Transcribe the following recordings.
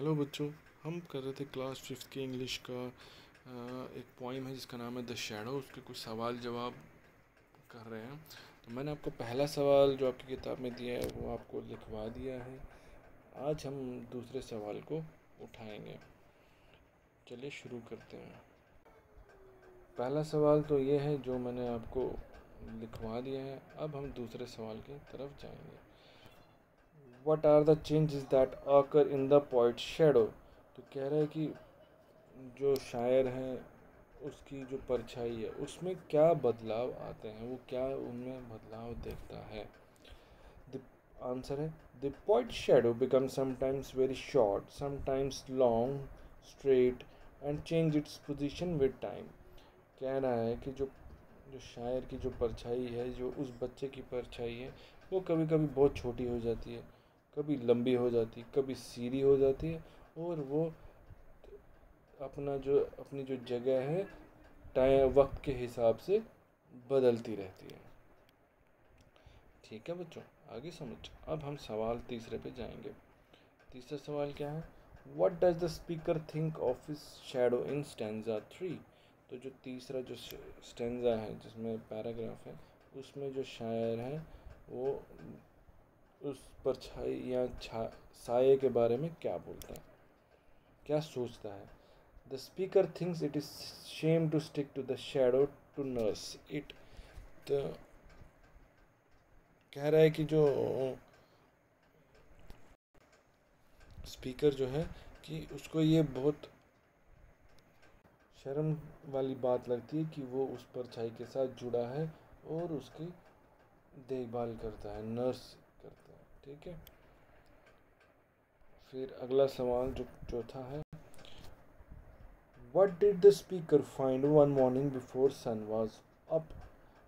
Hello बच्चों, हम कर रहे थे क्लास 5th की इंग्लिश का एक पोइम है जिसका नाम है द शैडो। उसके कुछ सवाल जवाब कर रहे हैं। तो मैंने आपको पहला सवाल जो आपकी किताब में दिया है वो आपको लिखवा दिया है। आज हम दूसरे सवाल को उठाएंगे। चलिए शुरू करते हैं। पहला सवाल तो ये है जो मैंने आपको लिखवा दिया है। अब हम दूसरे सवाल की तरफ जाएंगे। What are the changes that occur in the poet's shadow? तो कह रहा है कि जो शायर हैं उसकी जो परछाई है उसमें क्या बदलाव आते हैं, वो क्या उनमें बदलाव देखता है। द आंसर है the poet's shadow becomes sometimes very short, sometimes long, straight and change its position with time। कह रहा है कि जो जो शायर की जो परछाई है, जो उस बच्चे की परछाई है, वो कभी कभी बहुत छोटी हो जाती है, कभी लंबी हो जाती है, कभी सीधी हो जाती है, और वो अपनी जो जगह है टाइम वक्त के हिसाब से बदलती रहती है। ठीक है बच्चों, आगे समझ। अब हम सवाल तीसरे पे जाएंगे। तीसरा सवाल क्या है? What does the speaker think of his shadow in stanza 3? तो जो तीसरा जो स्टैंजा है जिसमें पैराग्राफ है, उसमें जो शायर है वो उस परछाई या साये के बारे में क्या बोलता है, क्या सोचता है। The speaker thinks it is shame to stick to the shadow to nurse it. तो कह रहा है कि जो स्पीकर जो है कि उसको ये बहुत शर्म वाली बात लगती है कि वो उस परछाई के साथ जुड़ा है और उसकी देखभाल करता है, नर्स करता है। ठीक है, फिर अगला सवाल जो चौथा है, what did the speaker find one morning before sun was up?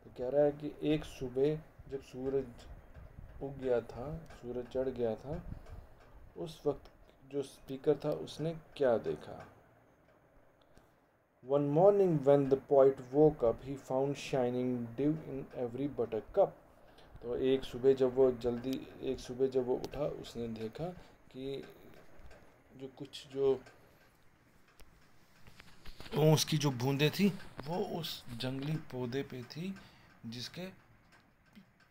तो कह रहा है कि एक सुबह जब सूरज उग गया था, सूरज चढ़ गया था, उस वक्त जो स्पीकर था उसने क्या देखा। One morning when the poet woke up, he found shining dew in every buttercup। तो एक सुबह जब वो उठा, उसने देखा कि जो उसकी जो बूंदें थी वो उस जंगली पौधे पे थी जिसके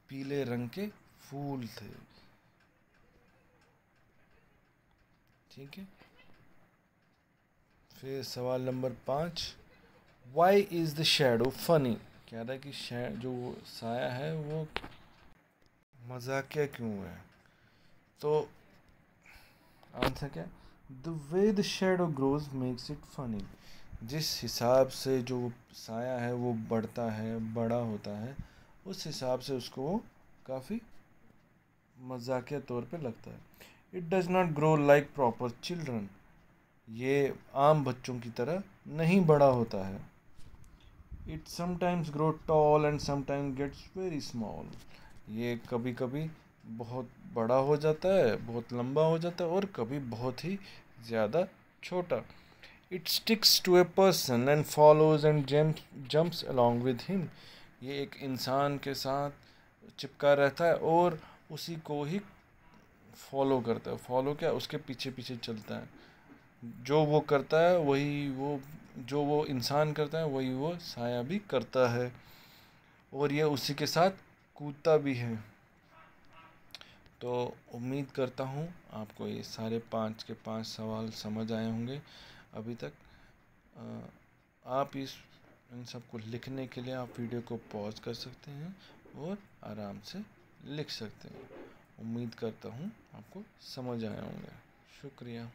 पीले रंग के फूल थे। ठीक है, फिर सवाल number 5, why is the shadow funny? कह रहा है कि जो साया है वो मजाकिया क्यों है। तो आंसर क्या? The way the shadow grows makes it funny. जिस हिसाब से जो साया है वो बढ़ता है, बड़ा होता है, उस हिसाब से उसको वो काफ़ी मजाकिया तौर पे लगता है। It does not grow like proper children. ये आम बच्चों की तरह नहीं बड़ा होता है। It sometimes grow tall and sometimes gets very small. ये कभी कभी बहुत बड़ा हो जाता है, बहुत लंबा हो जाता है, और कभी बहुत ही ज़्यादा छोटा। It sticks to a person and follows and jumps along with him. ये एक इंसान के साथ चिपका रहता है और उसी को ही फॉलो करता है। फॉलो क्या, उसके पीछे पीछे चलता है। जो वो करता है वही वो जो वो इंसान करता है वही वो साया भी करता है, और ये उसी के साथ कूदता भी है। तो उम्मीद करता हूँ आपको ये सारे 5 के 5 सवाल समझ आए होंगे अभी तक। आप इन सबको लिखने के लिए आप वीडियो को पॉज कर सकते हैं और आराम से लिख सकते हैं। उम्मीद करता हूँ आपको समझ आए होंगे। शुक्रिया।